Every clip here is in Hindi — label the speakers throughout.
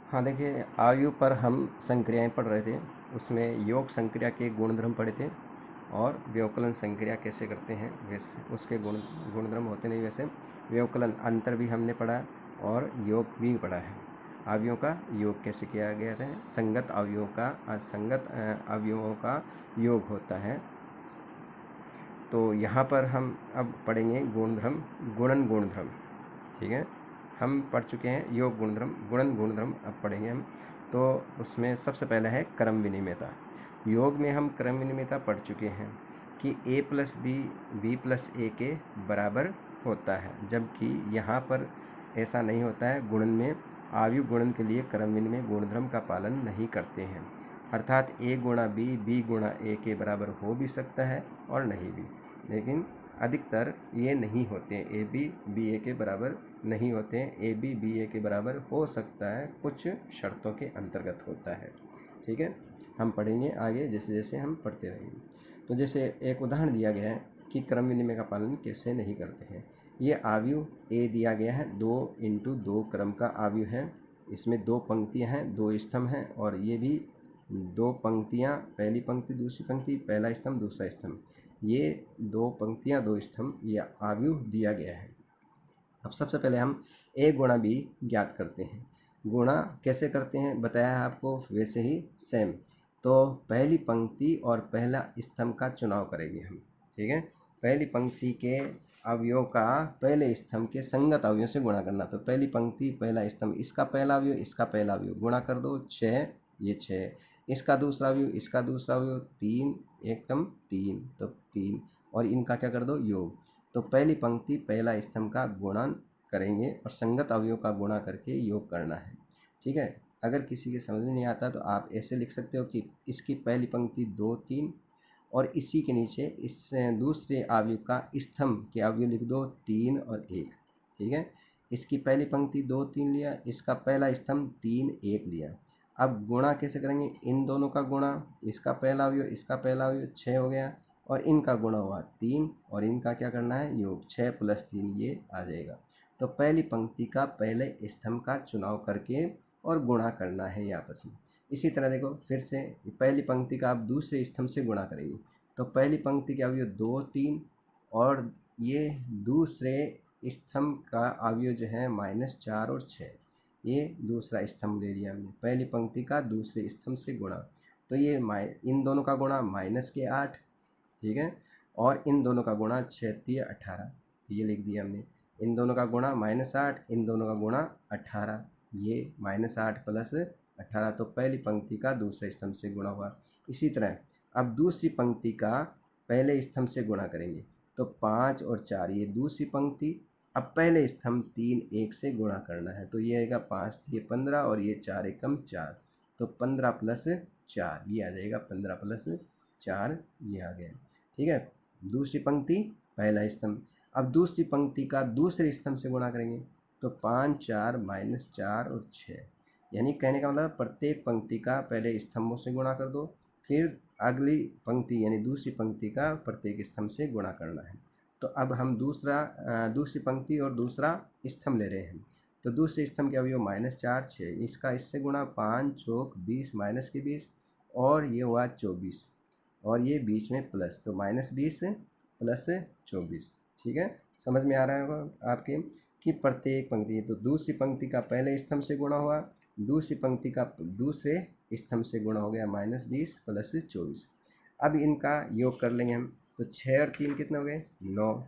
Speaker 1: हाँ देखिए, आयु पर हम संक्रियाएं पढ़ रहे थे। उसमें योग संक्रिया के गुणधर्म पढ़े थे और व्यवकलन संक्रिया कैसे करते हैं वैसे उसके गुणधर्म होते नहीं। वैसे व्यवकलन अंतर भी हमने पढ़ा और योग भी पढ़ा है। अवयवों का योग कैसे किया गया है, संगत अवयवों का असंगत अवयवों का योग होता है। तो यहाँ पर हम अब पढ़ेंगे गुणधर्म, गुणन गुणधर्म। ठीक है, हम पढ़ चुके हैं योग गुणधर्म, गुणन गुणधर्म अब पढ़ेंगे हम। तो उसमें सबसे पहला है क्रम विनिमयता। योग में हम क्रम विनिमयता पढ़ चुके हैं कि a प्लस बी प्लस ए के बराबर होता है, जबकि यहाँ पर ऐसा नहीं होता है। गुणन में आयु गुणन के लिए क्रम विनिमय गुणधर्म का पालन नहीं करते हैं, अर्थात a गुणा बी गुणा ए के बराबर हो भी सकता है और नहीं भी, लेकिन अधिकतर ये नहीं होते हैं। ए बी ए के बराबर नहीं होते हैं। ए बी ए के बराबर हो सकता है, कुछ शर्तों के अंतर्गत होता है। ठीक है, हम पढ़ेंगे आगे जैसे जैसे हम पढ़ते रहेंगे। तो जैसे एक उदाहरण दिया गया है कि क्रम विनिमय का पालन कैसे नहीं करते हैं। ये आयु ए दिया गया है, 2 × 2 क्रम का आयु है। इसमें 2 पंक्तियाँ हैं, 2 स्तंभ हैं, और ये भी 2 पंक्तियाँ, पहली पंक्ति दूसरी पंक्ति, पहला स्तंभ दूसरा स्तंभ, ये 2 पंक्तियाँ 2 स्तंभ, ये आयु दिया गया है। अब सबसे पहले हम ए गुणा बी ज्ञात करते हैं। गुणा कैसे करते हैं बताया है आपको, वैसे ही सेम। तो पहली पंक्ति और पहला स्तंभ का चुनाव करेंगे हम। ठीक है, पहली पंक्ति के अवयव का पहले स्तंभ के संगत अवयव से गुणा करना। तो पहली पंक्ति पहला स्तंभ, इसका पहला अवयव इसका पहला अवयव, गुणा कर दो 6, ये 6, इसका दूसरा अवयव इसका दूसरा अवयव 3, 1 कम 3 तो 3, और इनका क्या कर दो योग। तो पहली पंक्ति पहला स्तंभ का गुणन करेंगे और संगत अवयव का गुणा करके योग करना है। ठीक है, अगर किसी के समझ में नहीं आता तो आप ऐसे लिख सकते हो कि इसकी पहली पंक्ति 2 3, और इसी के नीचे इस दूसरे अवयव का स्तंभ के अवयव लिख दो 3 और 1। ठीक है, इसकी पहली पंक्ति 2 3 लिया, इसका पहला स्तंभ 3 1 लिया। अब गुणा कैसे करेंगे, इन दोनों का गुणा, इसका पहला अवयव इसका पहला अवयव 6 हो गया, और इनका गुणा हुआ 3, और इनका क्या करना है योग, 6 + 3 ये आ जाएगा। तो पहली पंक्ति का पहले स्तंभ का चुनाव करके और गुणा करना है ये आपस में। इसी तरह देखो फिर से पहली पंक्ति का आप दूसरे स्तंभ से गुणा करेंगे। तो पहली पंक्ति के अवयव 2 3, और ये दूसरे स्तंभ का अवयव जो है -4 और 6, ये दूसरा स्तंभ ले लिया हमने। पहली पंक्ति का दूसरे स्तंभ से गुणा, तो ये इन दोनों का गुणा -8। ठीक है, और इन दोनों का गुणा 6 × 18, तो ये लिख दिया हमने। इन दोनों का गुणा -8, इन दोनों का गुणा 18, ये -8 + 18, तो पहली पंक्ति का दूसरे स्तंभ से गुणा हुआ। इसी तरह अब दूसरी पंक्ति का पहले स्तंभ से गुणा करेंगे। तो 5 और 4, ये दूसरी पंक्ति। अब पहले स्तंभ 3 1 से गुणा करना है, तो ये आएगा 5 ये 15, और ये 4 एकम 4, तो 15 + 4 ये आ जाएगा, 15 + 4 ये आ गया। ठीक है, दूसरी पंक्ति पहला स्तंभ। अब दूसरी पंक्ति का दूसरे स्तंभ से गुणा करेंगे। तो 5 4 -4 और 6, यानी कहने का मतलब प्रत्येक पंक्ति का पहले स्तंभों से गुणा कर दो, फिर अगली पंक्ति यानी दूसरी पंक्ति का प्रत्येक स्तंभ से गुणा करना है। तो अब हम दूसरी पंक्ति और दूसरा स्तंभ ले रहे हैं। तो दूसरे स्तंभ के अवयव -4 6, इसका इससे गुणा, 5 चौक 20 के 20, और ये हुआ 24, और ये बीच में प्लस, तो -20 + 24। ठीक है, समझ में आ रहा होगा आपके कि प्रत्येक पंक्ति, तो दूसरी पंक्ति का पहले स्तंभ से गुणा हुआ, दूसरी पंक्ति का दूसरे स्तंभ से गुणा हो गया, -20 + 24। अब इनका योग कर लेंगे हम। तो 6 और 3 कितने हो गए 9,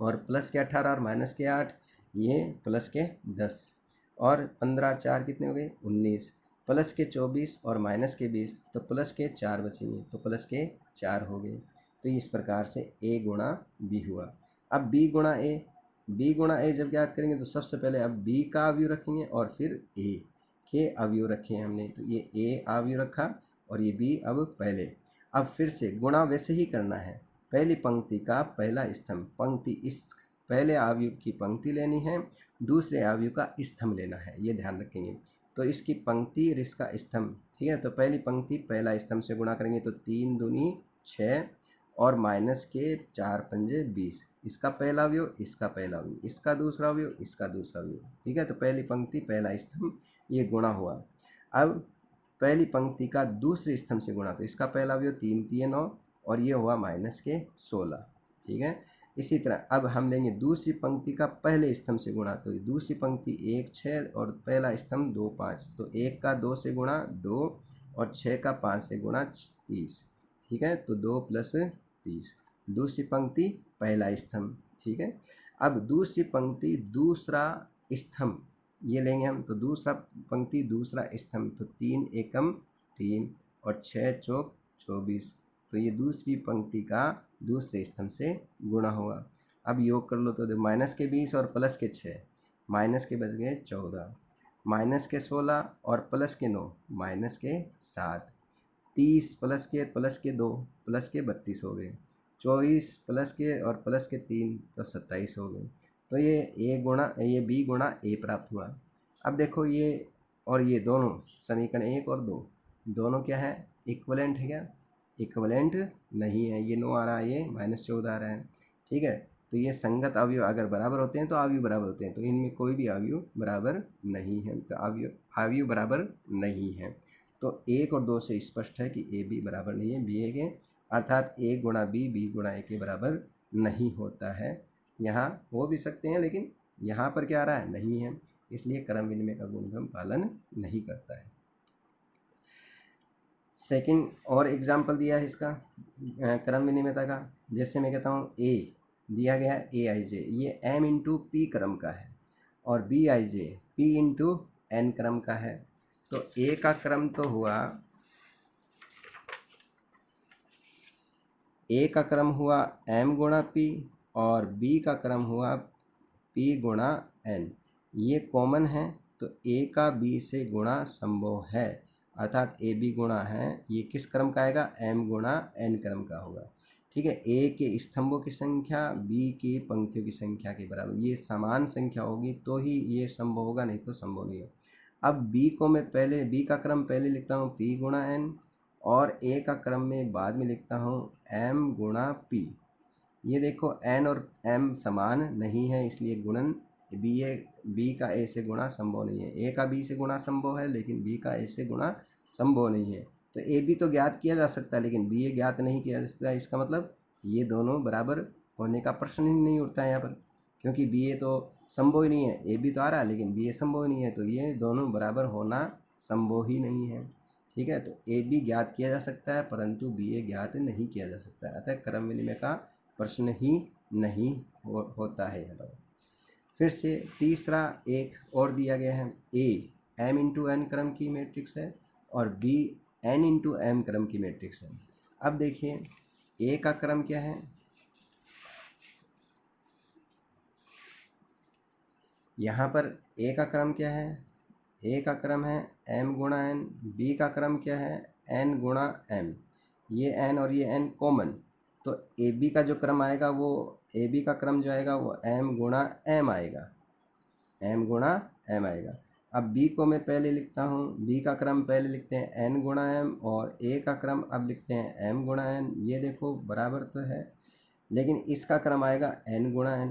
Speaker 1: और प्लस के 18 और माइनस के 8, ये प्लस के 10, और 15 और 4 कितने हो गए 19, प्लस के 24 और माइनस के 20, तो प्लस के 4 बचेंगे, तो प्लस के 4 हो गए। तो इस प्रकार से a गुणा बी हुआ। अब b गुणा a जब ज्ञात करेंगे तो सबसे पहले अब b का अवयव रखेंगे और फिर a के अवयव रखे हमने। तो ये a अवयव रखा और ये b अब पहले। अब फिर से गुणा वैसे ही करना है, पहली पंक्ति का पहला स्तंभ, पंक्ति इस पहले अवयव की पंक्ति लेनी है, दूसरे अवयव का स्तंभ लेना है, ये ध्यान रखेंगे। तो इसकी पंक्ति और इसका स्तंभ, ठीक है। तो पहली पंक्ति पहला स्तंभ से गुणा करेंगे तो 3 दूनी 6, और माइनस के 4 पंजे 20, इसका पहला अवयव, इसका पहला अवयव, इसका दूसरा अवयव, इसका दूसरा अवयव। ठीक है, तो पहली पंक्ति पहला स्तंभ ये गुणा हुआ। अब पहली पंक्ति का दूसरे स्तंभ से गुणा, तो इसका पहला अवयव 3 3 9 और ये हुआ माइनस के 16। ठीक है, इसी तरह अब हम लेंगे दूसरी पंक्ति का पहले स्तंभ से गुणा, तो दूसरी पंक्ति 1 6 और पहला स्तंभ 2 5, तो 1 का 2 से गुणा 2 और 6 का 5 से गुणा 30। ठीक है, तो 2 + 30, दूसरी पंक्ति पहला स्तंभ। ठीक है, अब दूसरी पंक्ति दूसरा स्तंभ ये लेंगे हम, तो दूसरा पंक्ति दूसरा स्तंभ, तो 3 एकम 3 और 6 चौक 24, तो ये दूसरी पंक्ति का दूसरे स्तंभ से गुणा होगा। अब योग कर लो, तो माइनस के 20 और प्लस के 6, माइनस के बच गए 14, माइनस के 16 और प्लस के 9, माइनस के 7, 30 प्लस के 2 प्लस के 32 हो गए, 24 प्लस के और प्लस के 3 तो 27 हो गए। तो ये बी गुणा ए प्राप्त हुआ। अब देखो ये और ये दोनों समीकरण 1 और 2 दोनों क्या है, इक्वलेंट है क्या? इक्वलेंट नहीं है, ये 9 आ रहा है, ये -14 आ रहा है। ठीक है, तो ये संगत अवयव अगर बराबर होते हैं तो अवयव बराबर होते हैं, तो इनमें कोई भी अवयव बराबर नहीं है, तो अवयव बराबर नहीं है। तो 1 और 2 से स्पष्ट है कि ए बी बराबर नहीं है बी ए के, अर्थात ए गुणा बी गुणा ए के बराबर नहीं होता है। यहाँ हो भी सकते हैं लेकिन यहाँ पर क्या आ रहा है, नहीं है, इसलिए क्रम विनिमय का गुणधर्म पालन नहीं करता है। सेकंड और एग्जाम्पल दिया है इसका क्रम विनिमयता का, जैसे मैं कहता हूँ ए दिया गया है ए आई जे, ये m इंटू पी क्रम का है और B I J P into N क्रम का है। तो ए का क्रम तो हुआ, ए का क्रम हुआ m गुणा पी और बी का क्रम हुआ p गुणा n, ये कॉमन है, तो a का b से गुणा संभव है, अर्थात ए बी गुणा है, ये किस क्रम का आएगा, m गुणा n क्रम का होगा। ठीक है, a के स्तंभों की संख्या b की पंक्तियों की संख्या के बराबर, ये समान संख्या होगी तो ही ये संभव होगा, नहीं तो संभव नहीं है। अब b को मैं पहले, b का क्रम पहले लिखता हूँ p गुणा n और a का क्रम में बाद में लिखता हूँ m गुणा p। ये देखो n और m समान नहीं है, इसलिए गुणन b का a से गुणा संभव नहीं है। a का b से गुणा संभव है लेकिन b का a से गुणा संभव नहीं है। तो a b तो ज्ञात किया जा सकता है लेकिन b a ज्ञात नहीं किया जा सकता। इसका मतलब ये दोनों बराबर होने का प्रश्न ही नहीं उठता है यहाँ पर, क्योंकि b a तो संभव ही नहीं है, a b तो आ रहा है लेकिन b a संभव नहीं है, तो ये दोनों बराबर होना संभव ही नहीं है। ठीक है, तो ए बी ज्ञात किया जा सकता है परंतु बी ए ज्ञात नहीं किया जा सकता है, अतः क्रम विनिमय का प्रश्न ही नहीं होता है यहाँ पर। फिर से तीसरा एक और दिया गया है, ए m इंटू एन क्रम की मैट्रिक्स है और बी n इंटू एम क्रम की मैट्रिक्स है। अब देखिए ए का क्रम क्या है, यहाँ पर ए का क्रम क्या है, ए का क्रम है m गुणा n, बी का क्रम क्या है n गुणा m, ये n और ये n कॉमन, तो ए बी का जो क्रम आएगा वो ए बी का क्रम जो आएगा वो m गुणा m आएगा, m गुणा m आएगा। अब b को मैं पहले लिखता हूँ, b का क्रम पहले लिखते हैं n गुणा m और a का क्रम अब लिखते हैं m गुणा n। ये देखो बराबर तो है लेकिन इसका क्रम आएगा n गुणा n,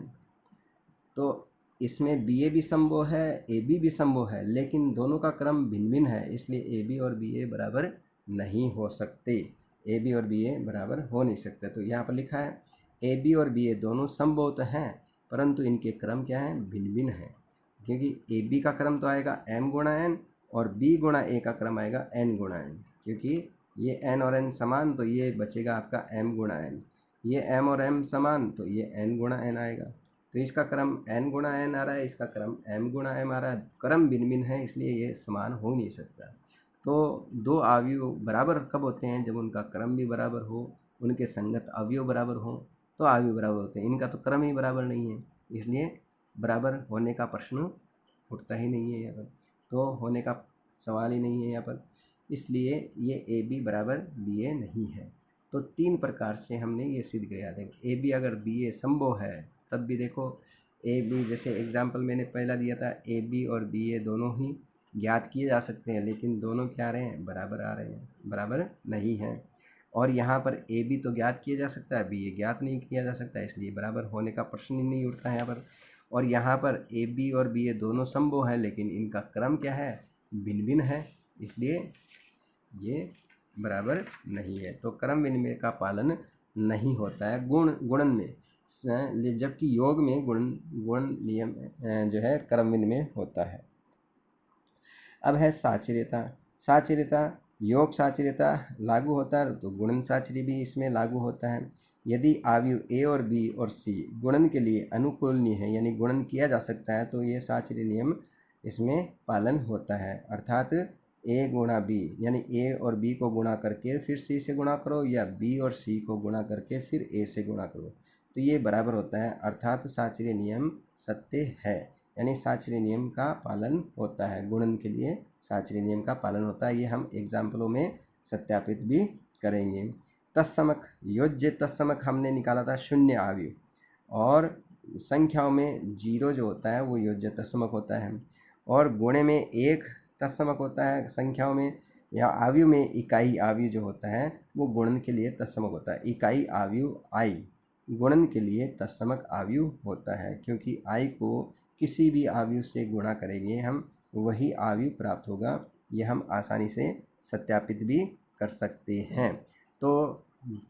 Speaker 1: तो इसमें बी ए भी संभव है ए बी भी संभव है लेकिन दोनों का क्रम भिन्न भिन्न है, इसलिए ए बी और बी ए बराबर नहीं हो सकते, ए बी और बी ए बराबर हो नहीं सकते। तो यहाँ पर लिखा है ए बी और बी ए दोनों संभव तो हैं परंतु इनके क्रम क्या हैं, भिन्न भिन्न हैं, क्योंकि ए बी का क्रम तो आएगा m गुणा n और b गुणा a का क्रम आएगा n गुणा n, क्योंकि ये n और n समान तो ये बचेगा आपका m गुणा n, ये m और m समान तो ये n गुणा n आएगा, तो इसका क्रम n गुणा n आ रहा है, इसका क्रम m गुणा m आ रहा है, क्रम भिन्न भिन्न है इसलिए ये समान हो नहीं सकता। तो दो अवयव बराबर कब होते हैं, जब उनका क्रम भी बराबर हो, उनके संगत अवयव बराबर हो तो अवयव बराबर होते हैं, इनका तो क्रम ही बराबर नहीं है इसलिए बराबर होने का प्रश्न उठता ही नहीं है यहाँ पर, तो होने का सवाल ही नहीं है यहाँ पर, इसलिए ये ए बी बराबर बी ए नहीं है। तो तीन प्रकार से हमने ये सिद्ध किया। देखिए ए बी अगर बी ए संभव है तब भी देखो ए बी, जैसे एग्जाम्पल मैंने पहला दिया था ए बी और बी ए दोनों ही ज्ञात किए जा सकते हैं लेकिन दोनों क्या आ रहे हैं, बराबर आ रहे हैं, बराबर नहीं हैं। और यहाँ पर ए बी तो ज्ञात किया जा सकता है, बी ए ज्ञात नहीं किया जा सकता, इसलिए बराबर होने का प्रश्न ही नहीं उठता है यहाँ पर। और यहाँ पर ए बी और बी ए दोनों संभव है, लेकिन इनका क्रम क्या है, भिन्न भिन्न है, इसलिए ये बराबर नहीं है। तो क्रम विनिमय का पालन नहीं होता है गुणन में, जबकि योग में गुणन नियम जो है क्रम विनिमय होता है। अब है साचर्यता। साचर्यता योग साचर्यता लागू होता है तो गुणन साचर्य भी इसमें लागू होता है। यदि अवयव ए और बी और सी गुणन के लिए अनुकूलनीय है, यानी गुणन किया जा सकता है, तो ये साचर्य नियम इसमें पालन होता है। अर्थात ए गुणा बी, यानी ए और बी को गुणा करके फिर सी से गुणा करो, या बी और सी को गुणा करके फिर ए से गुणा करो, तो ये बराबर होता है। अर्थात साचर्य नियम सत्य है, यानी साचर्य नियम का पालन होता है। गुणन के लिए साचर्य नियम का पालन होता है, ये हम एग्जाम्पलों में सत्यापित भी करेंगे। तत्समक योज्य तत्समक हमने निकाला था शून्य अवयव, और संख्याओं में जीरो जो होता है वो योज्य तत्समक होता है, और गुणे में एक तत्समक होता है संख्याओं में, या अवयव में इकाई अवयव जो होता है वो गुणन के लिए तत्समक होता है। इकाई अवयव आई गुणन के लिए तत्समक अवयव होता है, क्योंकि आई को किसी भी अवयव से गुणा करेंगे हम, वही अवयव प्राप्त होगा। यह हम आसानी से सत्यापित भी कर सकते हैं। तो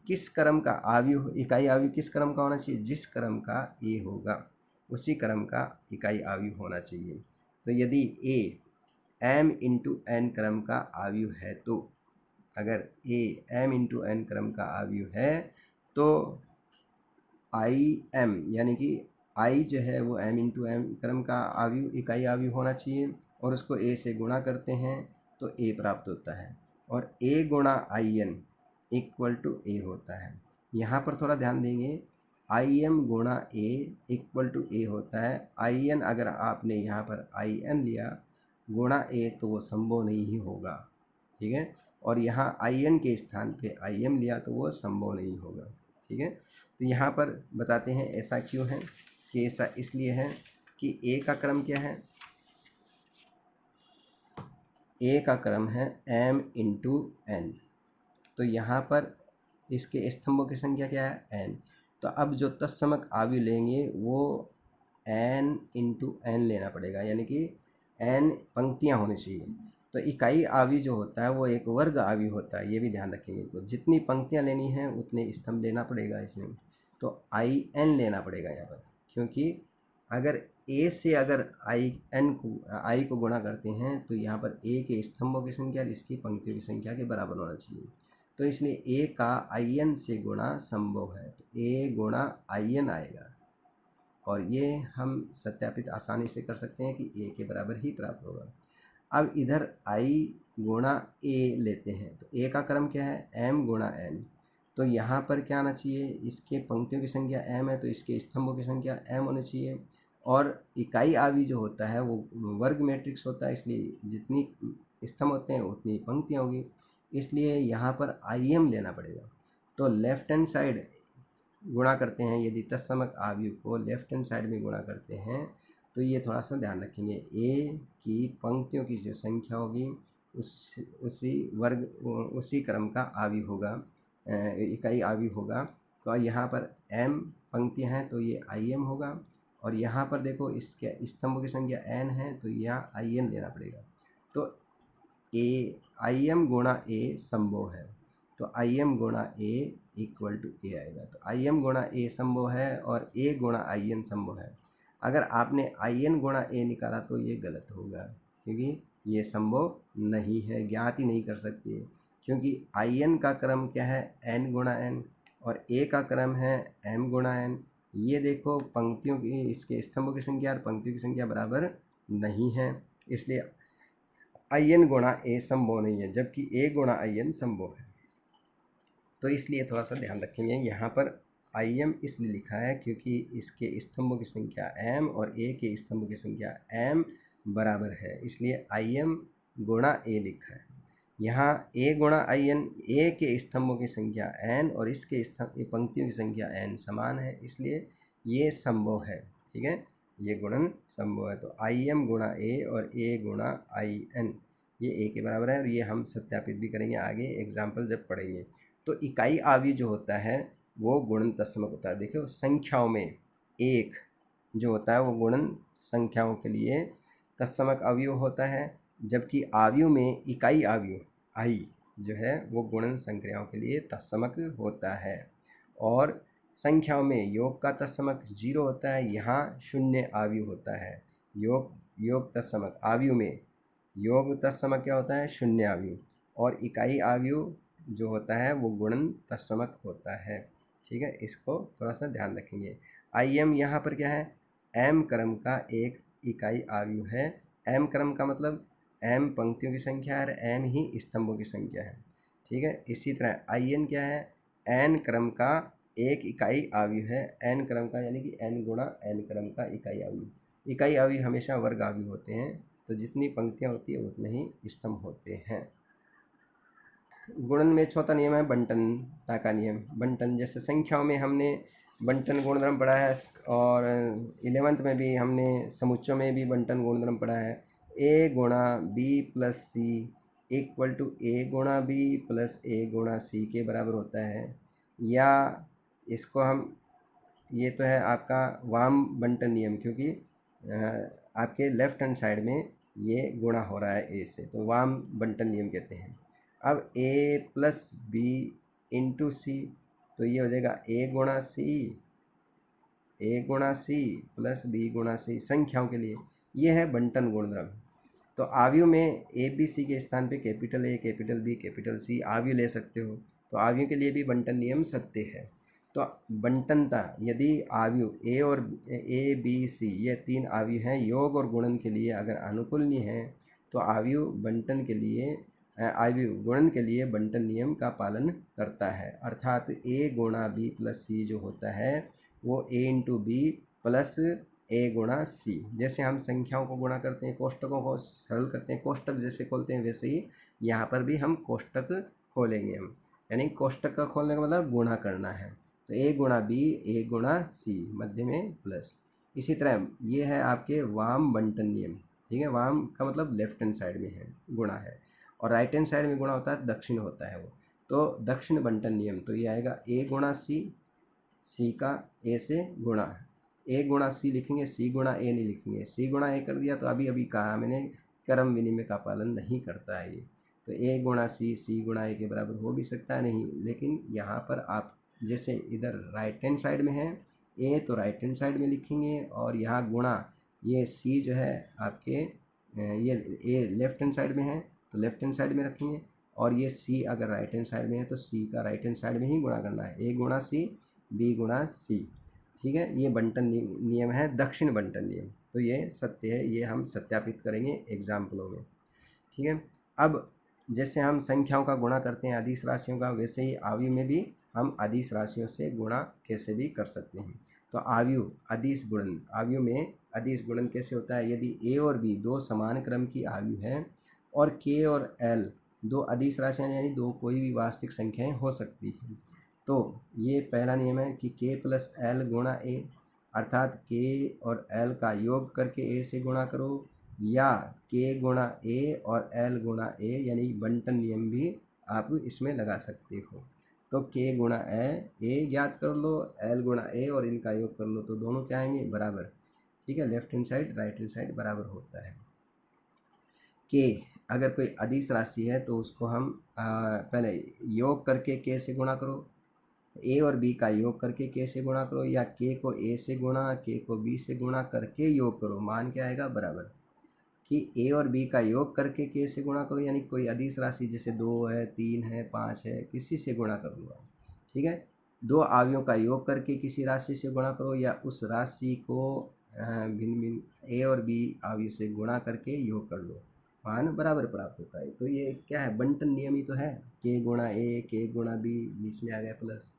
Speaker 1: किस क्रम का अवयव, इकाई अवयव किस क्रम का होना चाहिए, जिस क्रम का ए होगा उसी क्रम का इकाई अवयव होना चाहिए। तो यदि ए m इंटू एन क्रम का अवयव है, तो अगर ए m इंटू एन क्रम का अवयव है तो आई एम, यानी कि आई जो है वो m इंटू एम क्रम का अवयव इकाई अवयव होना चाहिए, और उसको a से गुणा करते हैं तो a प्राप्त होता है, और a गुणा आई एन इक्वल टू ए होता है। यहाँ पर थोड़ा ध्यान देंगे, आई एम गुणा ए इक्वल टू ए होता है। आई एन अगर आपने यहाँ पर आई एन लिया गुणा ए तो वो संभव नहीं ही होगा, ठीक है, और यहाँ आई एन के स्थान पे आई एम लिया तो वो संभव नहीं होगा, ठीक है। तो यहाँ पर बताते हैं ऐसा क्यों है, कि ऐसा इसलिए है कि ए का क्रम क्या है, ए का क्रम है m इंटू एन, तो यहाँ पर इसके स्तंभों की संख्या क्या है n, तो अब जो तत्समक अवयव लेंगे वो n इंटू एन लेना पड़ेगा, यानी कि n पंक्तियाँ होनी चाहिए। तो इकाई अवयव जो होता है वो एक वर्ग अवयव होता है, ये भी ध्यान रखेंगे। तो जितनी पंक्तियाँ लेनी हैं उतने स्तंभ लेना पड़ेगा इसमें, तो आई एन लेना पड़ेगा यहाँ पर, क्योंकि अगर ए से अगर आई को गुणा करते हैं तो यहाँ पर ए के स्तंभों की संख्या और इसकी पंक्तियों की संख्या के बराबर होना चाहिए। तो इसलिए ए का आई एन से गुणा संभव है, तो ए गुणा आई एन आएगा, और ये हम सत्यापित आसानी से कर सकते हैं कि ए के बराबर ही प्राप्त होगा। अब इधर आई गुणा ए लेते हैं, तो ए का क्रम क्या है, m गुणा n, तो यहाँ पर क्या आना चाहिए, इसके पंक्तियों की संख्या m है तो इसके स्तंभों की संख्या m होनी चाहिए, और इकाई अवयव जो होता है वो वर्ग मैट्रिक्स होता है, इसलिए जितनी स्तंभ होते हैं उतनी पंक्तियाँ होगी, इसलिए यहाँ पर आई एम लेना पड़ेगा। तो लेफ्ट हैंड साइड गुणा करते हैं, यदि तत्समक अवयव को लेफ्ट हैंड साइड में गुणा करते हैं तो ये थोड़ा सा ध्यान रखेंगे, ए की पंक्तियों की जो संख्या होगी उसी क्रम का अवयव होगा, इकाई अवयव होगा। तो यहाँ पर m पंक्तियाँ हैं तो ये आई एम होगा, और यहाँ पर देखो इसके स्तंभों की संख्या n है तो यहाँ आई एन लेना पड़ेगा। तो ए आई एम गुणा ए संभव है, तो आई एम गुणा ए इक्वल टू ए आएगा। तो आई एम गुणा ए संभव है और ए गुणा आई एन संभव है। अगर आपने आई एन गुणा ए निकाला तो ये गलत होगा, क्योंकि ये संभव नहीं है, ज्ञात ही नहीं कर सकते, क्योंकि आई एन का क्रम क्या है, एन गुणा एन, और ए का क्रम है एम गुणा एन। ये देखो पंक्तियों की, इसके स्तंभों की संख्या और पंक्तियों की संख्या बराबर नहीं है, इसलिए आई एन गुणा ए संभव नहीं है, जबकि ए गुणा आई एन संभव है। तो इसलिए थोड़ा सा ध्यान रखेंगे, यहाँ पर आई एम इसलिए लिखा है क्योंकि इसके स्तंभों की संख्या m और a के स्तंभों की संख्या m बराबर है, इसलिए आई एम गुणा ए लिखा है। यहाँ a गुणा आई एन, a के स्तंभों की संख्या n और इसके पंक्तियों की संख्या n समान है, इसलिए ये संभव है, ठीक है, ये गुणन संभव है। तो आई एम गुणा a और a गुणा आई एन ये a के बराबर है, और ये हम सत्यापित भी करेंगे आगे एग्जाम्पल जब पढ़ेंगे। तो इकाई अवयव जो होता है वो गुणन तत्समक होता है। देखो संख्याओं में एक जो होता है वो गुणन संख्याओं के लिए तत्समक अवयव होता है, जबकि अवयव में इकाई अवयव आई जो है वो गुणन संक्रियाओं के लिए तत्समक होता है। और संख्याओं में योग का तत्समक 0 होता है, यहाँ शून्य अवयव होता है। योग तत्समक अवयव में योग तत्समक क्या होता है? शून्य अवयव। और इकाई अवयव जो होता है वो गुणन तत्समक होता है। ठीक है, इसको थोड़ा सा ध्यान रखेंगे। IM यहाँ पर क्या है? M क्रम का एक इकाई अवयव है। M क्रम का मतलब M पंक्तियों की संख्या है और M ही स्तंभों की संख्या है। ठीक है, इसी तरह IN क्या है? N क्रम का एक इकाई अवयव है। N क्रम का यानी कि N गुणा N क्रम का इकाई अवयव। इकाई अवयव हमेशा वर्ग अवयव होते हैं, तो जितनी पंक्तियाँ होती है उतने ही स्तंभ होते हैं। गुणन में चौथा नियम है बंटनता का नियम। बंटन, जैसे संख्याओं में हमने बंटन गुणधर्म पढ़ा है, और 11th में भी हमने समुच्चयों में भी बंटन गुणधर्म पढ़ा है। A गुणा B plus C equal to A गुणा B प्लस A गुणा C के बराबर होता है। या इसको हम, ये तो है आपका वाम बंटन नियम, क्योंकि आपके लेफ्ट हैंड साइड में ये गुणा हो रहा है A से, तो वाम बंटन नियम कहते हैं। अब A प्लस बी इंटू सी, तो ये हो जाएगा A गुणा सी प्लस B गुणा सी संख्याओं के लिए। ये है बंटन गुणधर्म। तो अवयव में ABC के स्थान पे capital A, capital B, capital C अवयव ले सकते हो, तो अवयव के लिए भी बंटन नियम सत्य है। तो बंटनता, यदि अवयव A और A B C ये तीन अवयव हैं, योग और गुणन के लिए अगर अनुकूलनीय हैं, तो अवयव बंटन के लिए अवयव गुणन के लिए बंटन नियम का पालन करता है। अर्थात A गुणा B प्लस C जो होता है वो A into B plus A गुणा C। जैसे हम संख्याओं को गुणा करते हैं, कोष्टकों को सरल करते हैं, कोष्टक जैसे खोलते हैं, वैसे ही यहाँ पर भी हम कोष्टक खोलेंगे हम, यानी कोष्टक का खोलने का मतलब गुणा करना है। तो A गुणा B, A गुणा C, मध्य में प्लस। इसी तरह ये है आपके वाम बंटन नियम। ठीक है, वाम का मतलब लेफ्ट हैंड साइड में है गुणा है, और राइट हैंड साइड में गुणा होता है, दक्षिण होता है वो। तो दक्षिण बंटन नियम, तो ये आएगा A गुणा C का A से गुणा, A गुणा C लिखेंगे, C गुणा A नहीं लिखेंगे। C गुणा A कर दिया तो अभी अभी कहा मैंने क्रम विनिमय का पालन नहीं करता है ये। तो A गुणा C गुणा A के बराबर हो भी सकता है नहीं, लेकिन यहाँ पर आप जैसे इधर राइट हैंड साइड में है A, तो राइट हैंड साइड में लिखेंगे, और यहाँ गुणा ये C जो है आपके ये A लेफ्ट हैंड साइड में है तो लेफ्ट हैंड साइड में रखेंगे, और ये C अगर राइट हैंड साइड में है तो C का राइट हैंड साइड में ही गुणा करना है। A गुणा C, B गुणा C। ठीक है, ये बंटन नियम है, दक्षिण बंटन नियम। तो ये सत्य है, ये हम सत्यापित करेंगे एग्जाम्पलों में। ठीक है, अब जैसे हम संख्याओं का गुणा करते हैं अदिश राशियों का, वैसे ही अवयव में भी हम अदिश राशियों से गुणा कैसे भी कर सकते हैं। तो अवयव अदिश गुणन, अवयव में अदिश गुणन कैसे होता है? यदि A और B दो समान क्रम की अवयव हैं, और K और L दो अदिश राशियाँ यानी दो कोई भी वास्तविक संख्याएं हो सकती हैं, तो ये पहला नियम है कि K प्लस L गुणा A, अर्थात K और L का योग करके A से गुणा करो, या K गुणा A और L गुणा A, यानी बंटन नियम भी आप इसमें लगा सकते हो। तो K गुणा A ज्ञात कर लो, L गुणा A और इनका योग कर लो, तो दोनों क्या आएंगे? बराबर। ठीक है, left hand side right hand side बराबर होता है। K अगर कोई अदिश राशि है तो उसको हम पहले योग करके K से गुणा करो, A और B का योग करके K से गुणा करो, या K को A से गुणा, K को B से गुणा करके योग करो, मान क्या आएगा? बराबर। कि A और B का योग करके K से गुणा करो, यानी कोई अदिश राशि जैसे 2 है, 3 है, 5 है, किसी से गुणा कर लो। ठीक है, दो अवयवों का योग करके किसी राशि से गुणा करो, या उस राशि को भिन्न भिन्न A और B अवयव से गुणा करके योग कर लो, मान बराबर प्राप्त होता है। तो ये क्या है? बंटन नियम ही तो है। K गुणा A, K गुणा B, बीच में आ गया प्लस।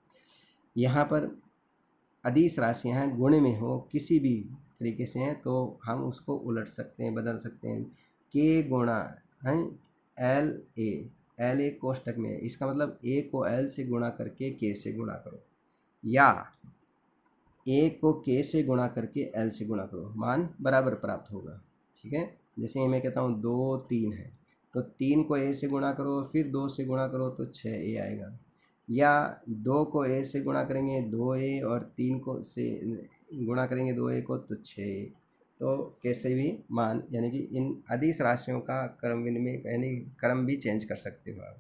Speaker 1: यहाँ पर अदिश राशियाँ हैं, गुण में हो किसी भी तरीके से हैं, तो हम उसको उलट सकते हैं, बदल सकते हैं। K गुणा है L A कोष्टक में है, इसका मतलब A को L से गुणा करके K से गुणा करो, या A को K से गुणा करके L से गुणा करो, मान बराबर प्राप्त होगा। ठीक है, जैसे मैं कहता हूँ 2 3 है, तो 3 को A से गुणा करो, फिर 2 से गुणा करो तो 6A आएगा। या 2 को a से गुणा करेंगे 2a और 3 को से गुणा करेंगे 2a को तो 6। तो कैसे भी मान यानी कि इन अदिश राशियों का क्रम विनिमय यानी क्रम भी चेंज कर सकते हो आप,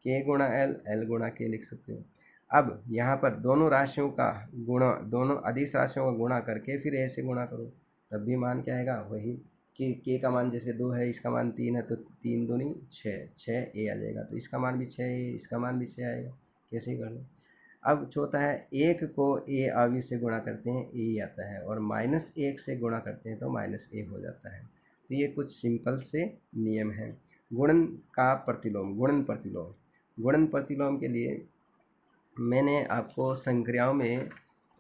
Speaker 1: k गुणा l गुणा k लिख सकते हो। अब यहाँ पर दोनों राशियों का गुणा, दोनों अदिश राशियों का गुणा करके फिर a से गुणा करो, तब भी मान क्या आएगा वही कि k का मान जैसे 2 है, इसका मान 3 है, तो 3 दूनी 6 a आ जाएगा, तो इसका मान भी 6a, इसका मान भी 6 आएगा। कैसे कर लो। अब चौथा है 1 को a आवी से गुणा करते हैं a आता है, और -1 से गुणा करते हैं तो -a हो जाता है। तो ये कुछ सिंपल से नियम हैं। गुणन का प्रतिलोम, गुणन प्रतिलोम, गुणन प्रतिलोम के लिए मैंने आपको संक्रियाओं में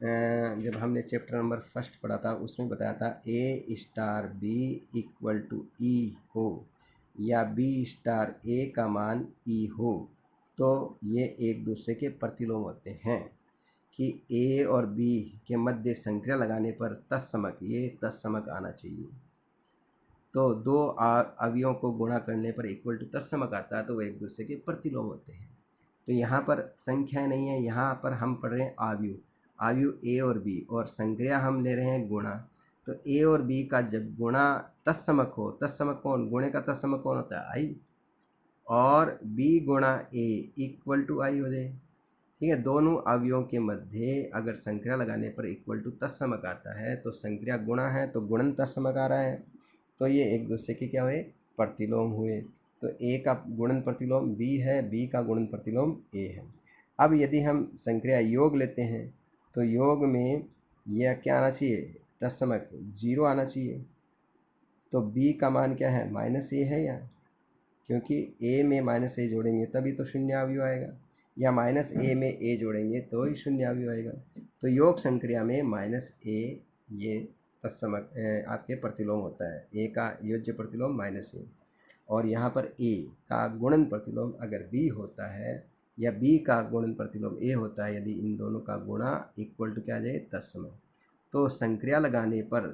Speaker 1: जब हमने चैप्टर नंबर 1 पढ़ा था उसमें बताया था a star b equal to e हो या b स्टार a का मान e हो, तो ये एक दूसरे के प्रतिलोम होते हैं कि a और b के मध्य संक्रिया लगाने पर तत्समक, ये तत्समक आना चाहिए। तो दो अवयवों को गुणा करने पर इक्वल टू तत्समक आता है, तो वो एक दूसरे के प्रतिलोम होते हैं। तो यहाँ पर संख्या नहीं है, यहाँ पर हम पढ़ रहे हैं आव्यूह, आव्यूह ए और बी, और संक्रिया हम ले रहे हैं गुणा। तो ए और बी का जब गुणा तत्समक हो, तत्समक कौन, गुणे का तत्समक कौन होता है, आई, और बी गुणा ए इक्वल टू आई हो जाए। ठीक है, दोनों अवयवों के मध्य अगर संक्रिया लगाने पर इक्वल टू तत्समक आता है तो संक्रिया गुणा है तो गुणन तत्समक आ रहा है, तो ये एक दूसरे के क्या हुए, प्रतिलोम हुए। तो a का गुणन प्रतिलोम b है, b का गुणन प्रतिलोम a है। अब यदि हम संक्रिया योग लेते हैं तो योग में यह क्या आना चाहिए, तत्समक 0 आना चाहिए। तो b का मान क्या है, -a है, या क्योंकि a में -a जोड़ेंगे तभी तो शून्य अवयव आएगा, या -a में a जोड़ेंगे तो ही शून्य अवयव आएगा। तो योग संक्रिया में -a ये तत्समक आपके प्रतिलोम होता है, a का योज्य प्रतिलोम -a, और यहाँ पर a का गुणन प्रतिलोम अगर b होता है या b का गुणन प्रतिलोम a होता है, यदि इन दोनों का गुणा इक्वल टू क्या आ जाए, तत्समक। तो संक्रिया लगाने पर,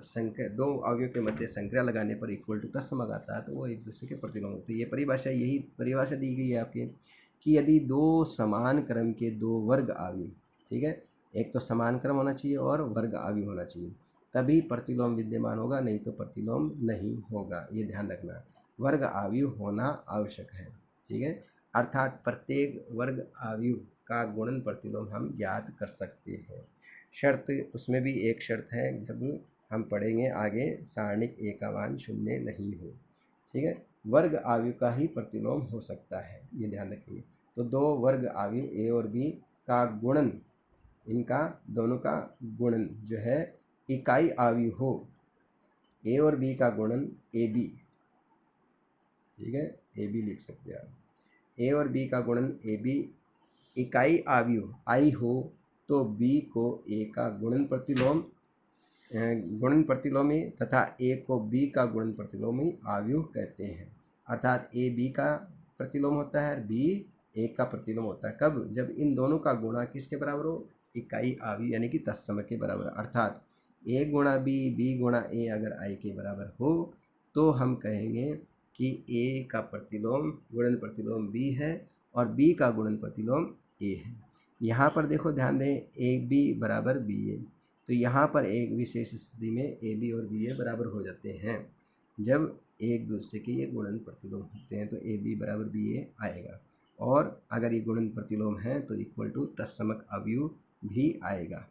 Speaker 1: दो अवयव के मध्य संक्रिया लगाने पर इक्वल टू तत्समक आता है, तो वो एक दूसरे के प्रतिलोम होते हैं। ये परिभाषा, यही परिभाषा दी गई है आपके कि यदि दो समान क्रम के दो वर्ग अवयव, ठीक है, एक तो समान क्रम होना चाहिए और वर्ग अवयव होना चाहिए, तभी प्रतिलोम विद्यमान होगा, नहीं तो प्रतिलोम नहीं होगा, ये ध्यान रखना। वर्ग अवयव होना आवश्यक है, ठीक है, अर्थात प्रत्येक वर्ग अवयव का गुणन प्रतिलोम हम ज्ञात कर सकते हैं। शर्त, उसमें भी एक शर्त है, जब हम पढ़ेंगे आगे, सारणिक a का मान 0 नहीं हो, ठीक है, वर्ग अवयव का ही प्रतिलोम हो सकता है, ये ध्यान रखिए। तो दो वर्ग अवयव a और b का गुणन, इनका दोनों का गुणन जो है इकाई अवयव हो, a और b का गुणन ab, ठीक है, ab लिख सकते हैं आप, a और b का गुणन ab इकाई अवयव i हो, तो b को a का गुणन प्रतिलोमी तथा a को b का गुणन प्रतिलोमी अवयव कहते हैं। अर्थात a b का प्रतिलोम होता है और b a का प्रतिलोम होता है। कब, जब इन दोनों का गुणा किसके बराबर हो, इकाई अवयव यानी कि तत्समक के बराबर। अर्थात a गुणा b गुणा a अगर i के बराबर हो तो हम कहेंगे कि a का प्रतिलोम गुणन प्रतिलोम b है और b का गुणन प्रतिलोम a है। यहाँ पर देखो, ध्यान दें, ए बी बराबर बी ए, तो यहाँ पर एक विशेष स्थिति में ए बी और बी ए बराबर हो जाते हैं। जब एक दूसरे के ये गुणन प्रतिलोम होते हैं तो ए बी बराबर बी ए आएगा, और अगर ये गुणन प्रतिलोम है तो इक्वल टू तत्समक अवयव भी आएगा।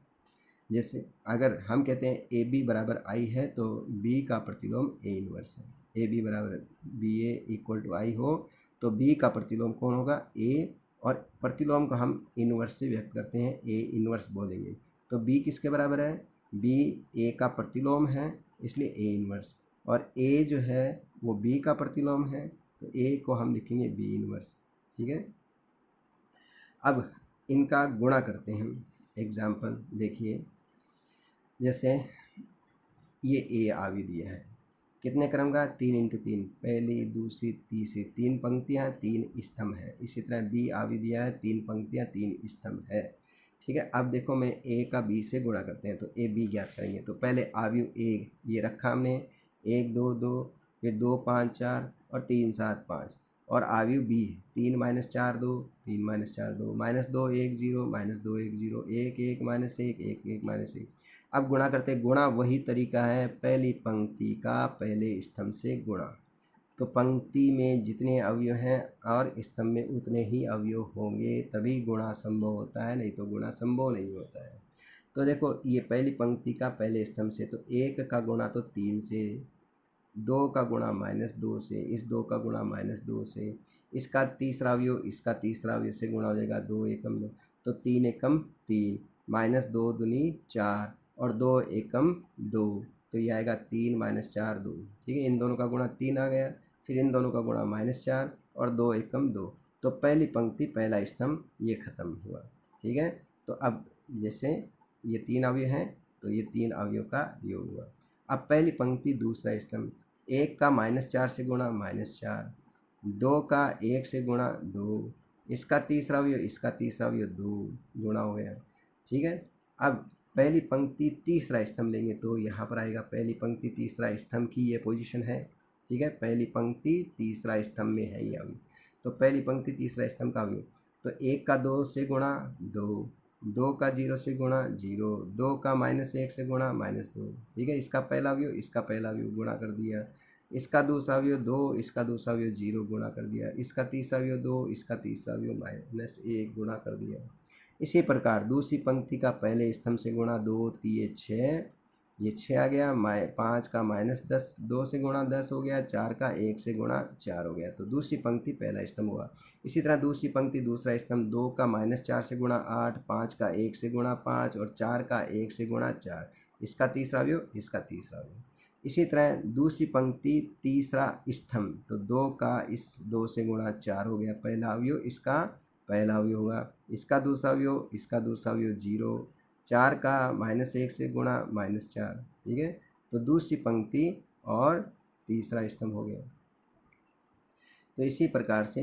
Speaker 1: जैसे अगर हम कहते हैं ए बी बराबर आई है तो बी का प्रतिलोम ए इनवर्स है, ए बी बराबर बी ए इक्वल टू आई हो तो बी का प्रतिलोम कौन होगा, ए, और प्रतिलोम को हम इनवर्स से व्यक्त करते हैं, ए इनवर्स बोलेंगे। तो बी किसके बराबर है, बी ए का प्रतिलोम है इसलिए ए इनवर्स, और ए जो है वो बी का प्रतिलोम है तो ए को हम लिखेंगे बी इनवर्स, ठीक है। अब इनका गुणा करते हैं हम, एग्जाम्पल देखिए, जैसे ये ए आवी दिया है, कितने क्रम का, 3 इंटू 3, पहली दूसरी तीसरी, 3 पंक्तियाँ 3 स्तंभ है। इसी तरह बी आवी दिया है, 3 पंक्तियाँ 3 स्तंभ है, ठीक है। अब देखो, मैं ए का बी से गुणा करते हैं तो ए बी ज्ञात करेंगे। तो पहले आव्यूह ए ये रखा हमने, 1 2 2, फिर 2 5 4 और 3 7 5, और अवयव बी है 3 minus 4 2, 3 minus 4 2, minus 2 1 0, minus 2 1 0, 1 1 minus 1 1 1 minus 1। अब गुणा करते हैं। गुणा वही तरीका है, पहली पंक्ति का पहले स्तंभ से गुणा। तो पंक्ति में जितने अवयव हैं और स्तंभ में उतने ही अवयव होंगे, तभी गुणा संभव होता है, नहीं तो गुणा संभव नहीं होता है। तो देखो ये पहली पंक्ति का पहले स्तंभ से, तो 1 का गुणा तो 3 से, 2 का गुणा माइनस 2 से, इस 2 का गुणा माइनस 2 से, इसका तीसरा अवयव इसका तीसरा अवयव से गुणा हो जाएगा 2 एकम 2, तो 3 एकम 3, माइनस 2 दूनी 4 और 2 एकम 2, तो ये आएगा 3 माइनस 4 2। ठीक है, इन दोनों का गुणा 3 आ गया, फिर इन दोनों का गुणा माइनस 4 और 2 एकम 2, तो पहली पंक्ति पहला स्तंभ ये ख़त्म हुआ। ठीक है, तो अब जैसे ये 3 अवयव हैं तो ये 3 अवयव का योग हुआ। अब पहली पंक्ति दूसरा स्तंभ, 1 का माइनस 4 से गुणा माइनस 4, 2 का 1 से गुणा 2, इसका तीसरा अवयव इसका तीसरा अवयव 2 गुणा हो गया। ठीक है, अब पहली पंक्ति तीसरा स्तंभ लेंगे तो यहाँ पर आएगा पहली पंक्ति तीसरा स्तंभ की ये पोजीशन है। ठीक है, पहली पंक्ति तीसरा स्तंभ में है ये अवयव, तो पहली पंक्ति तीसरा स्तंभ का अवयव, तो 1 का 2 से गुणा 2, 2 का 0 से गुणा 0, 2 का माइनस 1 से गुणा माइनस 2। ठीक है, इसका पहला अवयव इसका पहला अवयव गुणा कर दिया, इसका दूसरा अवयव 2, इसका दूसरा अवयव 0 गुणा कर दिया, इसका तीसरा अवयव 2, इसका तीसरा अवयव माइनस 1 गुणा कर दिया। इसी प्रकार दूसरी पंक्ति का पहले स्तंभ से गुणा 2 3 6, ये 6 आ गया, 5 का माइनस 10 2 से गुणा 10 हो गया, 4 का 1 से गुणा 4 हो गया, तो दूसरी पंक्ति पहला स्तंभ हुआ। इसी तरह दूसरी पंक्ति दूसरा स्तंभ, 2 का माइनस 4 से गुणा 8, 5 का 1 से गुणा 5 और 4 का 1 से गुणा 4, इसका तीसरा अवयव इसका तीसरा अवयव। इसी तरह दूसरी पंक्ति तीसरा स्तंभ, तो 2 का इस 2 से गुणा 4 हो गया, पहला अवयव इसका पहला अवयव होगा, इसका दूसरा अवयव इसका दूसरा अवयव 0, 4 का माइनस 1 से गुणा माइनस 4। ठीक है, तो दूसरी पंक्ति और तीसरा स्तंभ हो गया। तो इसी प्रकार से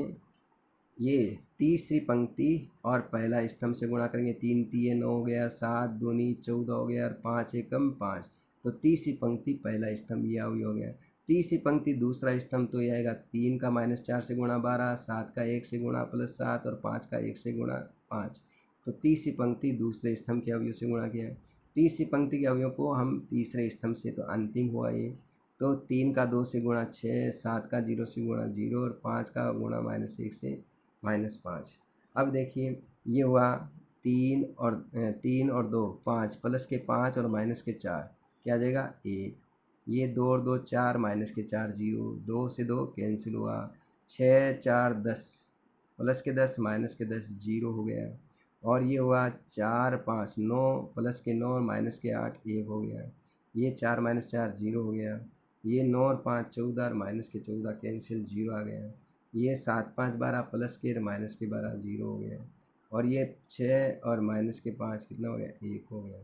Speaker 1: ये तीसरी पंक्ति और पहला स्तंभ से गुणा करेंगे, 3 3 9 हो गया, 7 दूनी 14 हो गया और 5 एकम 5, तो तीसरी पंक्ति पहला स्तंभ यह हो गया। तीसरी पंक्ति दूसरा स्तंभ, तो यह आएगा 3 का माइनस 4 से गुणा 12, 7 का 1 से गुणा प्लस 7 और 5 का 1 से गुणा 5, तो तीसरी पंक्ति दूसरे स्तंभ के अवयव से गुणा किया। तीसरी पंक्ति के अवयव को हम तीसरे स्तंभ से, तो अंतिम हुआ ये, तो 3 का 2 से गुणा 6, 7 का 0 से गुणा 0 और 5 का गुणा माइनस 1 से -5। अब देखिए ये हुआ 3 और 2 5, प्लस के 5 और माइनस के 4 क्या आ जाएगा 1, ये 2 और 2 4, माइनस के 4 0, 2 से 2 कैंसिल हुआ, 6 4 10, प्लस के 10 माइनस के 10 0 हो गया, और ये हुआ 4 5 9, प्लस के 9 और माइनस के 8 1 हो गया, ये 4 माइनस 4 0 हो गया, ये 9 और 5 14 और माइनस के 14 कैंसिल 0 आ गया, ये 7 5 12, प्लस के माइनस के 12 0 हो गया, और ये 6 और माइनस के 5 कितना हो गया 1 हो गया।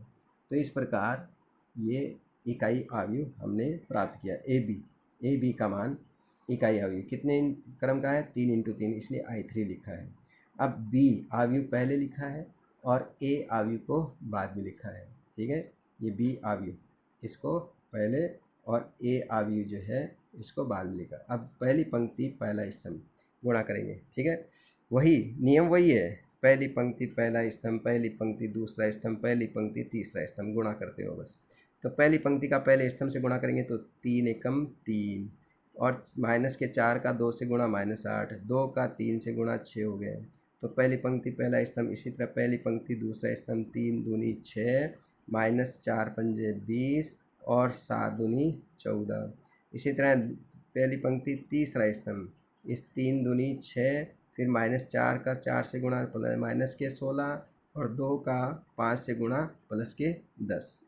Speaker 1: तो इस प्रकार ये इकाई अवयव हमने प्राप्त किया। ए बी का मान इकाई अवयव कितने क्रम का है 3 × 3, इसलिए I3 लिखा है। अब बी अवयव पहले लिखा है और ए अवयव को बाद में लिखा है। ठीक है, ये बी अवयव इसको पहले और ए अवयव जो है इसको बाद में लिखा। अब पहली पंक्ति पहला स्तंभ गुणा करेंगे। ठीक है, वही नियम वही है, पहली पंक्ति पहला स्तंभ, पहली पंक्ति दूसरा स्तंभ, पहली पंक्ति तीसरा स्तंभ गुणा करते हो बस। तो पहली पंक्ति का पहले स्तंभ से गुणा करेंगे तो 3 एकम 3 और माइनस के 4 का 2 से गुणा -8, 2 का 3 से गुणा 6 हो गए, तो पहली पंक्ति पहला स्तंभ। इसी तरह पहली पंक्ति दूसरा स्तंभ, 3 दूनी 6, माइनस 4 पंजे 20 और 7 दूनी 14। इसी तरह पहली पंक्ति तीसरा स्तंभ, इस 3 दूनी 6, फिर -4 का 4 से गुणा माइनस के 16 और 2 का 5 से गुणा प्लस के 10।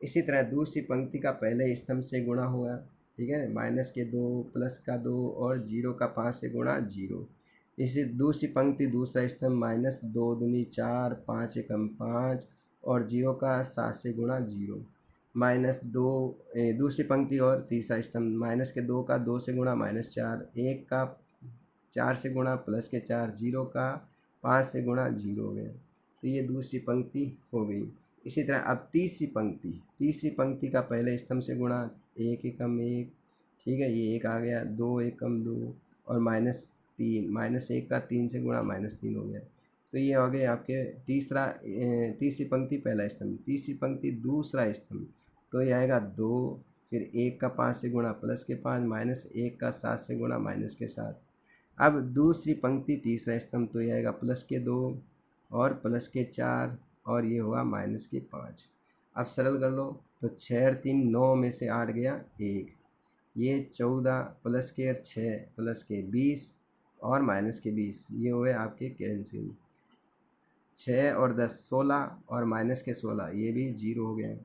Speaker 1: इसी तरह दूसरी पंक्ति का पहले स्तंभ से गुणा हुआ। ठीक है, माइनस के 2 प्लस का 2 और 0 का 5 से गुणा 0। इसी दूसरी पंक्ति दूसरा स्तंभ, -2 दूनी 4, 5 एकम 5 और 0 का 7 से गुणा 0, -2 दूसरी पंक्ति और तीसरा स्तंभ, माइनस के 2 का 2 से गुणा -4, 1 का 4 से गुणा प्लस के 4, 0 का 5 से गुणा 0 हो गया। तो ये दूसरी पंक्ति हो गई। इसी तरह अब तीसरी पंक्ति का पहले स्तंभ से गुणा, 1 एकम 1, ठीक है, ये 1 आ गया, 2 एकम 2 और माइनस 3, -1 का 3 से गुणा -3 हो गया। तो ये हो गए आपके तीसरी पंक्ति पहला स्तंभ, तीसरी पंक्ति दूसरा स्तंभ, तो ये आएगा 2, फिर 1 का 5 से गुणा +5 -1 का 7 से गुणा -7। अब दूसरी पंक्ति तीसरा स्तंभ, तो ये आएगा +2 और +4 और ये हुआ -5। अब सरल कर लो तो 6 और 3 9 में से 8 गया 1, ये 14 +6 20 और -20, ये हुए आपके कैंसिल। 6 और 10 16 और -16, ये भी 0 हो गया।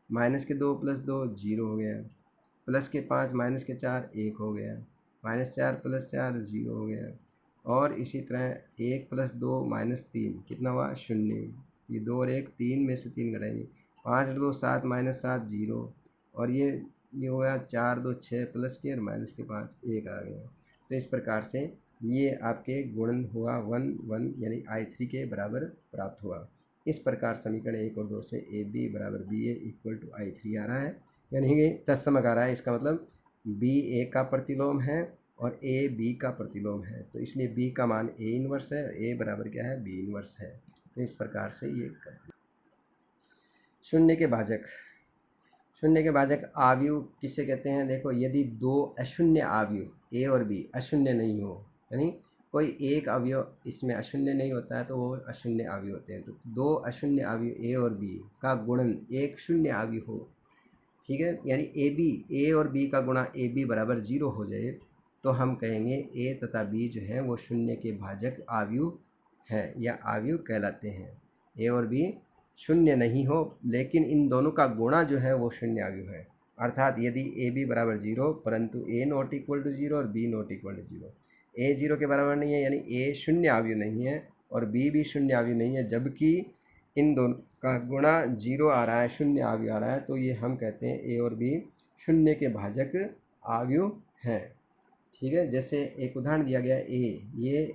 Speaker 1: -2 + 2 0 हो गया। +5 -4 1 हो गया। -4 + 4 0 हो गया। और इसी तरह 1 + 2 -3 कितना हुआ 0। ये 2 और 1 3 में से 3 घटाएंगे। 5 और 2 7 -7 0। और ये हो गया 4 2 6 +के और -5 1 आ गया। तो इस प्रकार से ये आपके गुणन हुआ 1 1 यानी I3 के बराबर प्राप्त हुआ। इस प्रकार समीकरण 1 और 2 से AB = BA = I3 आ रहा है, यानी कि तत्समक आ रहा है। इसका मतलब B A का प्रतिलोम है और A B का प्रतिलोम है, तो इसलिए B का मान A इनवर्स है और A बराबर क्या है B इनवर्स है। तो इस प्रकार से ये कर शून्य के भाजक। शून्य के भाजक आव्यूह किससे कहते हैं? देखो, यदि दो अशून्य आव्यूह A और B अशून्य नहीं हो, यानी कोई एक अवयव इसमें अशून्य नहीं होता है तो वो अशून्य आव्यूह होते हैं। तो दो अशून्य आव्यूह A और B का गुणन एक शून्य आव्यूह हो, ठीक है, यानी A और B का गुणा AB = 0 हो जाए, तो हम कहेंगे A तथा B जो है वो शून्य के भाजक आव्यूह है या आव्यूह कहलाते हैं। A और B शून्य नहीं हो लेकिन इन दोनों का गुणा जो है वो शून्य आव्यूह है। अर्थात यदि AB = 0 परंतु A ≠ 0 और B ≠ 0, A 0 के बराबर नहीं है यानी A शून्य आव्यूह नहीं है और B भी शून्य आव्यूह नहीं है, जबकि इन दोनों का गुणा 0 आ रहा है, शून्य आव्यूह आ रहा है, तो ये हम कहते हैं A और B शून्य के भाजक आव्यूह हैं। ठीक है, जैसे एक उदाहरण दिया गया A, ये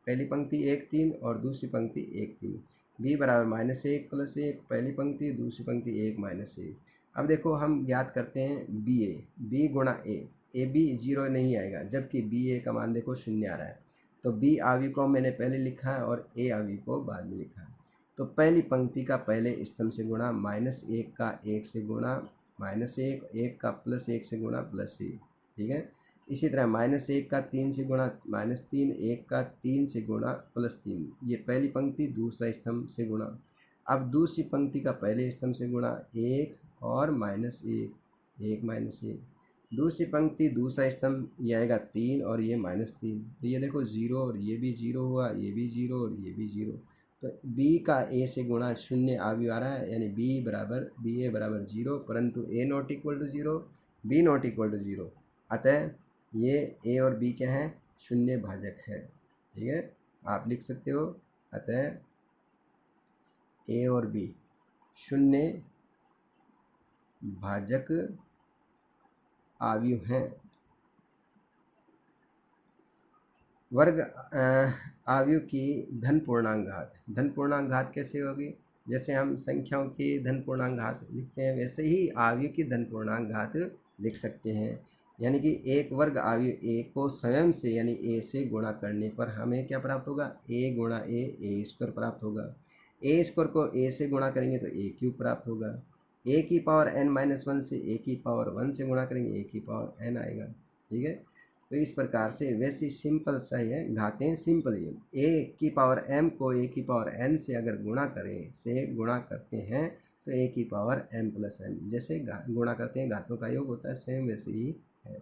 Speaker 1: पहली पंक्ति 1 3 और दूसरी पंक्ति 1 3, B = -1 + 1 पहली पंक्ति, दूसरी पंक्ति 1 -1। अब देखो हम ज्ञात करते हैं BA, B गुणा A, AB 0 नहीं आएगा, जबकि BA का मान देखो 0 आ रहा है। तो B आव्यूह को मैंने पहले लिखा है और A आव्यूह को बाद में लिखा है। तो पहली पंक्ति का पहले स्तंभ से गुणा, -1 का 1 से गुणा -1, 1 का +1 से गुणा +1, ठीक है। इसी तरह -1 का 3 से गुणा -3, 1 का 3 से गुणा +3, ये पहली पंक्ति दूसरा स्तंभ से गुणा। अब दूसरी पंक्ति का पहले स्तंभ से गुणा 1 और -1, 1 -1, दूसरी पंक्ति दूसरा स्तंभ ये आएगा 3 और ये -3, तो ये देखो 0 और ये भी 0 हुआ, ये भी 0 और ये भी 0। तो B का A से गुणा शून्य आव्यूह आ रहा है, यानी BA = 0 परंतु A ≠ 0, B ≠ 0, अतः ये A और B क्या हैं? शून्य भाजक है। ठीक है, आप लिख सकते हो, अतः A और B शून्य भाजक आव्यूह हैं। वर्ग आव्यूह की धन पूर्णांक घात। धन पूर्णांक घात कैसे होगी? जैसे हम संख्याओं की धन पूर्णांक घात लिखते हैं, वैसे ही आव्यूह की धन पूर्णांक घात लिख सकते हैं। यानी कि एक वर्ग आव्यूह A को स्वयं से यानी A से गुणा करने पर हमें क्या प्राप्त होगा? A गुणा A² प्राप्त होगा। A² को A से गुणा करेंगे तो A³ प्राप्त होगा। A⁻n-1 से A⁻1 से गुणा करेंगे A⁻n आएगा। ठीक है, तो इस प्रकार से वैसे सिंपल सा ही है, घातें सिंपल ही है। A⁻m को A⁻n से अगर गुणा करते हैं तो A⁻m+n, जैसे गुणा करते हैं घातों का योग होता है, सेम वैसे ही है।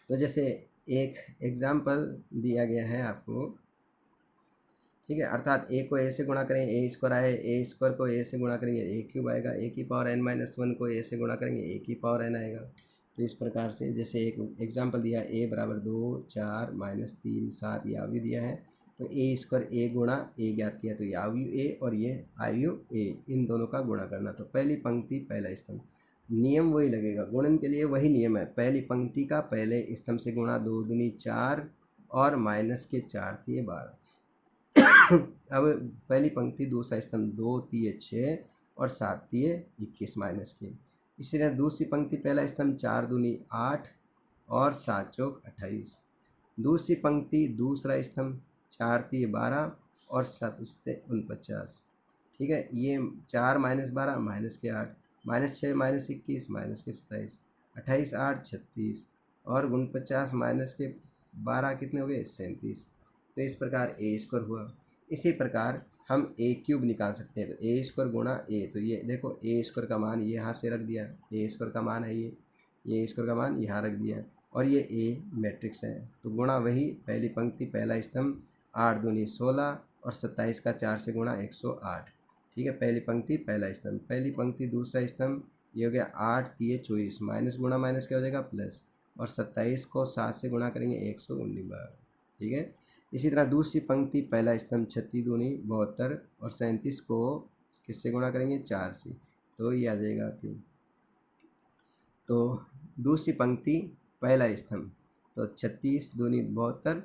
Speaker 1: तो जैसे एक एग्जाम्पल दिया गया है आपको, ठीक है, अर्थात A को A से गुणा करेंगे A² आए, A² को A से गुणा करेंगे A³ आएगा, A⁻n-1 को A से गुणा करेंगे A⁻n आएगा। तो इस प्रकार से जैसे एक एग्जाम्पल दिया A = 2 4 -3 7 ये आव्यूह दिया है, तो A² A गुणा A ज्ञात किया, तो ये आव्यूह A और ये आव्यूह A, इन दोनों का गुणा करना। तो पहली पंक्ति पहला स्तंभ, नियम वही लगेगा, गुणन के लिए वही नियम है। पहली पंक्ति का पहले स्तंभ से गुणा, 2 दूनी 4 और -4 × 12। अब पहली पंक्ति दूसरा स्तंभ, 2 × 6 और 7 × 21 -के। इसी तरह दूसरी पंक्ति पहला स्तंभ, 4 दूनी 8 और 7 चौक 28। दूसरी पंक्ति दूसरा स्तंभ 4 तिये 12 और 7 उससे 49। ठीक है, ये 4 माइनस 12 माइनस के 8, माइनस 6 माइनस 21 माइनस के 27, 28 8 36 और 49 माइनस के 12 कितने हो गए 37। तो इस प्रकार ए स्क्वायर हुआ। इसी प्रकार हम ए क्यूब निकाल सकते हैं। तो ए स्क्वायर गुणा ए, तो ये देखो ए स्क्वायर का मान ये यहाँ से रख दिया, ए स्क्वायर का मान है ये स्क्वायर का मान यहाँ रख दिया और ये ए मैट्रिक्स है। तो गुणा वही पहली पंक्ति पहला स्तंभ 8 दूनी 16 और 27 का 4 से गुणा 108। ठीक है, पहली पंक्ति पहला स्तंभ, पहली पंक्ति दूसरा स्तंभ, ये हो गया 8 तिये 24 माइनस गुणा माइनस क्या हो जाएगा प्लस, और 27 को 7 से गुणा करेंगे 119 बार। ठीक है, इसी तरह दूसरी पंक्ति पहला स्तंभ 36 दूनी 72 और 37 को किससे गुणा करेंगे 4 से, तो ये आ जाएगा आपकी। तो दूसरी पंक्ति पहला स्तंभ तो 36 दूनी 72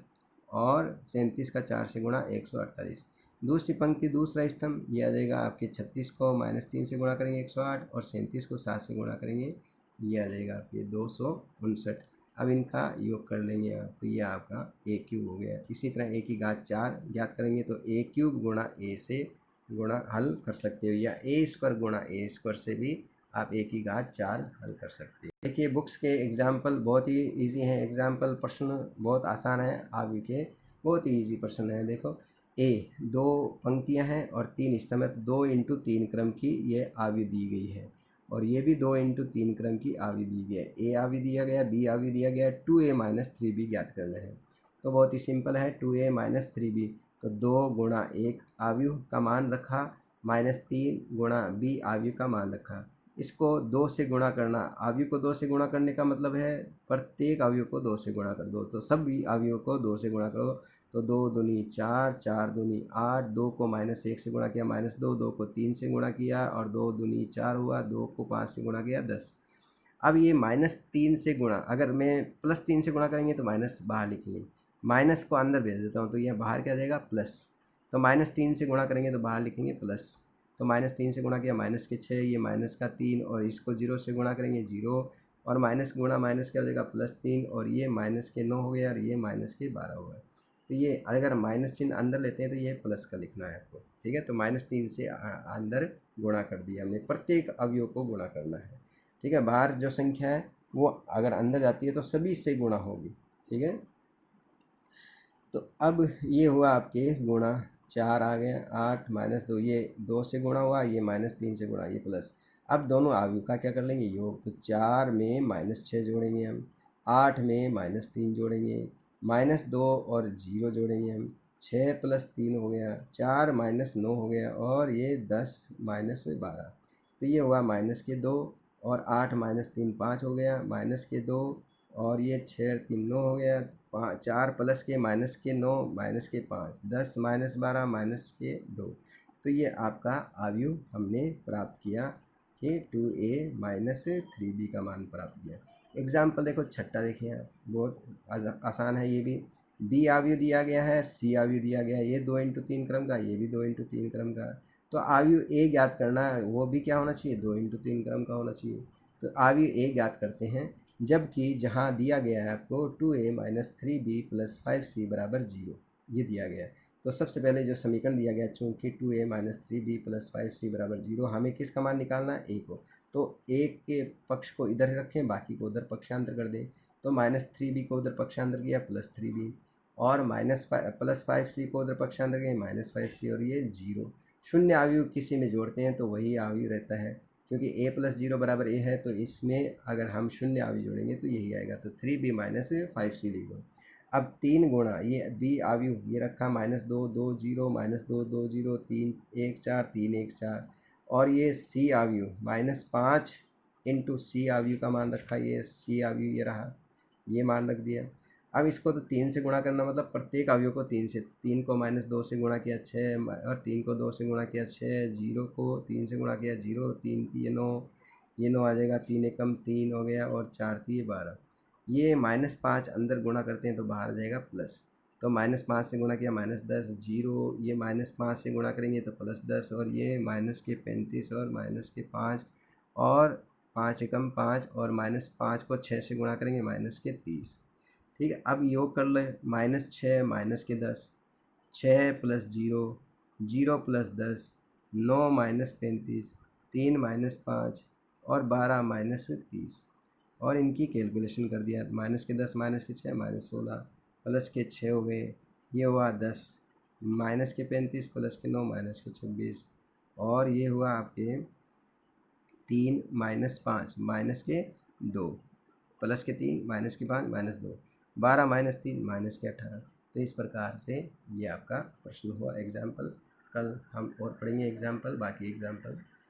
Speaker 1: और 37 का 4 से गुणा 148। दूसरी पंक्ति दूसरा स्तंभ ये आ जाएगा आपके 36 को -3 से गुणा करेंगे 108 और 37 को 7 से गुणा करेंगे, ये आ जाएगा आपके 259। अब इनका योग कर लेंगे आप, तो ये आपका ए क्यूब हो गया। इसी तरह ए की घात 4 ज्ञात करेंगे तो ए क्यूब गुणा ए से गुणा हल कर सकते हो, या ए स्क्वायर गुणा ए स्क्वायर से भी आप ए की घात 4 हल कर सकते हैं। देखिए बुक्स के एग्जाम्पल बहुत ही इजी हैं, एग्जाम्पल प्रश्न बहुत आसान है, आप के बहुत ही इजी प्रश्न है। देखो ए 2 पंक्तियां हैं और 3 स्तंभ है, तो 2 इंटू 3 क्रम की ये आवी दी गई है और ये भी 2 इंटू 3 क्रम की आवी दी गई है। ए आवी दिया गया, बी आवी दिया गया, 2a माइनस 3b ज्ञात करना है। तो बहुत ही सिंपल है, 2a माइनस 3b, तो 2 गुणा 1 आव्यूह का मान रखा -3 गुणा b आव्यूह का मान रखा। इसको 2 से गुणा करना, आव्यूह को 2 से गुणा करने का मतलब है प्रत्येक आव्यूह को 2 से गुणा कर दो, तो सभी आव्यूह को 2 से गुणा करो। तो 2 दूनी 4, 4 दूनी 8, 2 को -1 से गुणा किया -2, 2 को 3 से गुणा किया और 2 दूनी 4 हुआ, 2 को 5 से गुणा किया 10। अब ये -3 से गुणा, अगर मैं +3 से गुणा करेंगे तो माइनस बाहर लिखेंगे, माइनस को अंदर भेज देता हूँ तो यह बाहर क्या जाएगा प्लस। तो -3 से गुणा करेंगे तो बाहर लिखेंगे प्लस, तो -3 से गुणा किया माइनस के 6, ये माइनस का 3 और इसको 0 से गुणा करेंगे 0 और माइनस गुणा माइनस क्या हो जाएगा +3 और ये माइनस के 9 हो गया और ये माइनस के 12 हो गया। तो ये अगर माइनस चिन्ह अंदर लेते हैं तो ये प्लस का लिखना है आपको। ठीक है, तो -3 से अंदर गुणा कर दिया हमने, प्रत्येक अवयव को गुणा करना है। ठीक है, बाहर जो संख्या है वो अगर अंदर जाती है तो सभी से गुणा होगी। ठीक है, तो अब ये हुआ आपके गुणा 4 आ गया, 8 -2, ये 2 से गुणा हुआ, ये -3 से गुणा, ये प्लस। अब दोनों अवयव का क्या कर लेंगे योग, तो 4 में -6 जोड़ेंगे हम, 8 में -3 जोड़ेंगे, -2 और 0 जोड़ेंगे हम, 6 + 3 हो गया, 4 -9 हो गया और ये 10 -12, तो ये हुआ -2 और 8 -3 5 हो गया, -2 और ये 6 3 9 हो गया, 4 + के -9 -5 10 -12 -2। तो ये आपका आव्यूह हमने प्राप्त किया कि 2a - 3b का मान प्राप्त किया। एग्जाम्पल देखो छठा देखिए आप, बहुत आसान है ये भी। बी आव्यूह दिया गया है, सी आव्यूह दिया गया है, ये 2 इंटू 3 क्रम का, ये भी 2 इंटू 3 क्रम का। तो आव्यूह ए ज्ञात करना है, वो भी क्या होना चाहिए 2 इंटू 3 क्रम का होना चाहिए। तो आव्यूह ए ज्ञात करते हैं, जबकि जहाँ दिया गया है आपको 2a - 3b + 5c = 0, ये दिया गया है। तो सबसे पहले जो समीकरण दिया गया, चूँकि 2a - 3b + 5c = 0, हमें किसका मान निकालना है, a को। तो a के पक्ष को इधर रखें, बाकी को उधर पक्षांतर कर दें। तो -3b को उधर पक्षांतर किया +3b और +5c को उधर पक्षांतर किया -5c और ये 0। शून्य आव्यूह किसी में जोड़ते हैं तो वही आव्यूह रहता है, क्योंकि a + 0 = a है, तो इसमें अगर हम शून्य आव्यूह जोड़ेंगे तो यही आएगा। तो 3b - 5c लिख दो। अब 3 गुणा ये b आव्यूह ये रखा -2 2 0 -2 2 0 3 1 4 3 1 4 और ये c आव्यूह -5 इंटू c आव्यूह का मान रखा, ये c आव्यूह ये रहा, ये मान रख दिया। अब इसको तो 3 से गुणा करना, मतलब प्रत्येक अवयव को 3 से, 3 को -2 से गुणा किया 6 और 3 को 2 से गुणा किया 6, 0 को 3 से गुणा किया 0, 3 3 9, ये 9 आ जाएगा, 3 एकम 3 हो गया और 4 3 12। ये -5 अंदर गुणा करते हैं तो बाहर आ जाएगा प्लस, तो -5 से गुणा किया -10, 0, ये -5 से गुणा करेंगे तो +10 और ये -35 और -5 और 5 एकम 5 और -5 को 6 से गुणा करेंगे -30। ठीक है, अब योग कर ले। -6 माइनस के 10, 6 प्लस 0, 0 प्लस 10, 9 माइनस 35, 3 माइनस 5 और 12 माइनस 30। और इनकी कैलकुलेशन कर दिया। माइनस के 10 माइनस के 6 माइनस 16 प्लस के 6 हो गए, ये हुआ 10, माइनस के 35 प्लस के 9 माइनस के 26 और ये हुआ आपके 3 माइनस 5 माइनस के 2 प्लस के 3 माइनस के 5 माइनस 2, 12 माइनस 3 माइनस के 18। तो इस प्रकार से ये आपका प्रश्न हुआ एग्जाम्पल। कल हम और पढ़ेंगे एग्जाम्पल, बाकी एग्जाम्पल